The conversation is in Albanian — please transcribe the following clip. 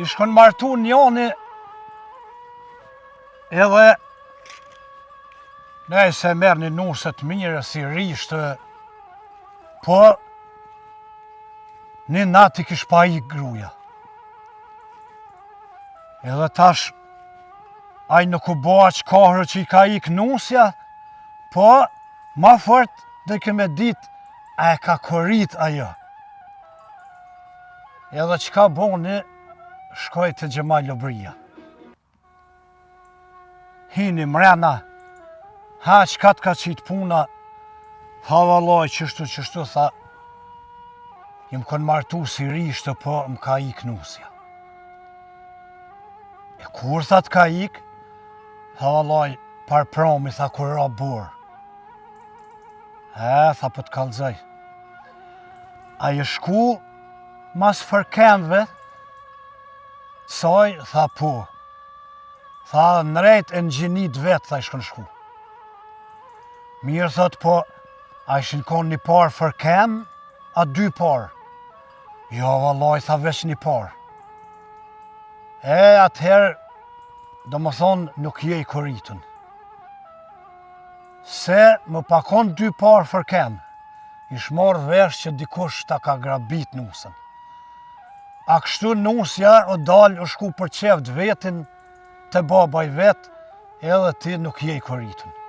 I shkon martu njoni edhe ne se merë një nuset mire si rishtë, po një nati kish pa i gruja. Edhe tash aj nuk u boa që kohërë që i ka ik nusja, po ma fort dhe keme dit a e ka korit ajo. Edhe që ka boni, shkoj të Gjemal Lobria. Hini mrena, ha qka t'ka qitë puna, ha valoj qështu tha, jem kon martu si rishtë, po m'ka ik nusja. E kur tha t'ka ik, tha valoj, par promi, tha kur ra burë. Tha po t'kallzoj. A je shku mas fërkenve, soj, tha po. Tha nrejt e në gjinit vetë, tha i shkon shku. Mirë thot po, a ishin kon një par fërken, a dy par? Jo, valoj, tha veç një par. Atëherë, do më thonë, nuk je i koritun. Se më pakon dy par fërken, ish morë vesh që dikush ta ka grabit nusën. A kështu nusja o dalë o shku për qeft vetin të babaj vet, edhe ti nuk je i koritun.